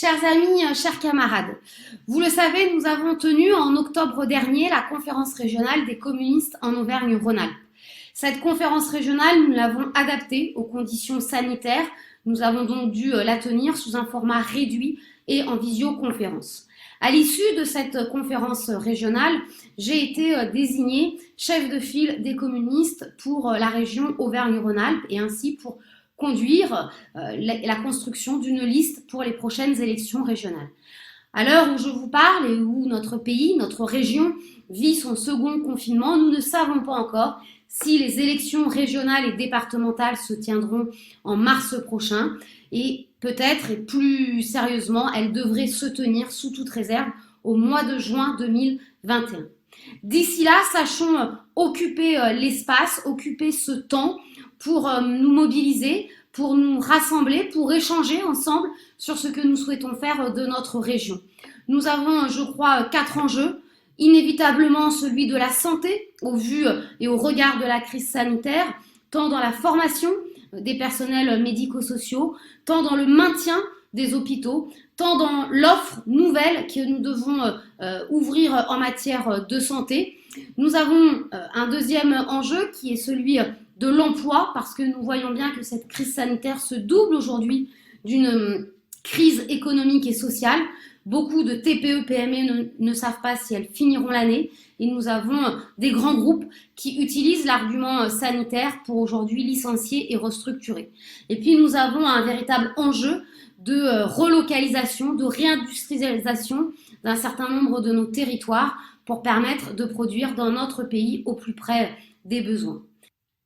Chers amis, chers camarades, vous le savez, nous avons tenu en octobre dernier la conférence régionale des communistes en Auvergne-Rhône-Alpes. Cette conférence régionale, nous l'avons adaptée aux conditions sanitaires. Nous avons donc dû la tenir sous un format réduit et en visioconférence. À l'issue de cette conférence régionale, j'ai été désignée chef de file des communistes pour la région Auvergne-Rhône-Alpes et ainsi pour conduire la construction d'une liste pour les prochaines élections régionales. À l'heure où je vous parle et où notre pays, notre région vit son second confinement, nous ne savons pas encore si les élections régionales et départementales se tiendront en mars prochain et peut-être et plus sérieusement, elles devraient se tenir sous toute réserve au mois de juin 2021. D'ici là, sachons occuper l'espace, occuper ce temps pour nous mobiliser, pour nous rassembler, pour échanger ensemble sur ce que nous souhaitons faire de notre région. Nous avons, je crois, 4 enjeux. Inévitablement celui de la santé, au vu et au regard de la crise sanitaire, tant dans la formation des personnels médico-sociaux, tant dans le maintien des hôpitaux, tant dans l'offre nouvelle que nous devons ouvrir en matière de santé. Nous avons un deuxième enjeu qui est celui de l'emploi, parce que nous voyons bien que cette crise sanitaire se double aujourd'hui d'une crise économique et sociale. Beaucoup de TPE, PME ne savent pas si elles finiront l'année et nous avons des grands groupes qui utilisent l'argument sanitaire pour aujourd'hui licencier et restructurer. Et puis nous avons un véritable enjeu de relocalisation, de réindustrialisation d'un certain nombre de nos territoires pour permettre de produire dans notre pays au plus près des besoins.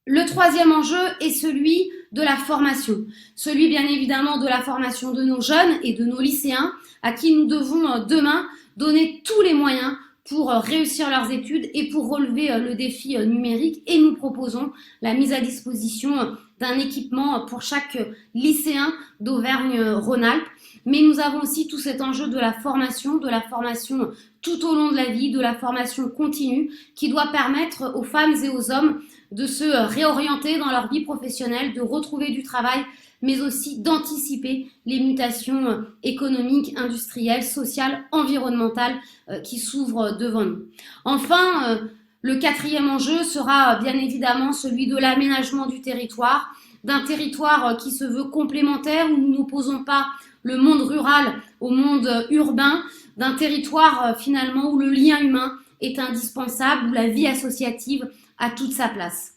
Le troisième enjeu est celui de la formation, celui bien évidemment de la formation de nos jeunes et de nos lycéens à qui nous devons demain donner tous les moyens pour réussir leurs études et pour relever le défi numérique, et nous proposons la mise à disposition d'un équipement pour chaque lycéen d'Auvergne-Rhône-Alpes. Mais nous avons aussi tout cet enjeu de la formation tout au long de la vie, de la formation continue qui doit permettre aux femmes et aux hommes de se réorienter dans leur vie professionnelle, de retrouver du travail, mais aussi d'anticiper les mutations économiques, industrielles, sociales, environnementales qui s'ouvrent devant nous. Enfin, le quatrième enjeu sera bien évidemment celui de l'aménagement du territoire, d'un territoire qui se veut complémentaire, où nous n'opposons pas le monde rural au monde urbain, d'un territoire finalement où le lien humain est indispensable, où la vie associative a toute sa place.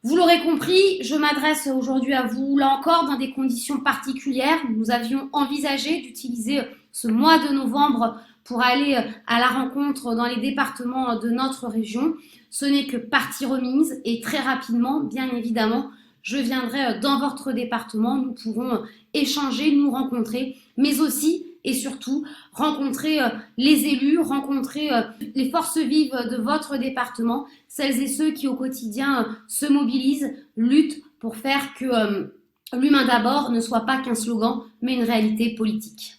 Vous l'aurez compris, je m'adresse aujourd'hui à vous, là encore, dans des conditions particulières. Nous avions envisagé d'utiliser ce mois de novembre pour aller à la rencontre dans les départements de notre région. Ce n'est que partie remise et très rapidement, bien évidemment, je viendrai dans votre département. Nous pourrons échanger, nous rencontrer, mais aussi et surtout rencontrer les élus, rencontrer les forces vives de votre département, celles et ceux qui au quotidien se mobilisent, luttent pour faire que l'humain d'abord ne soit pas qu'un slogan, mais une réalité politique.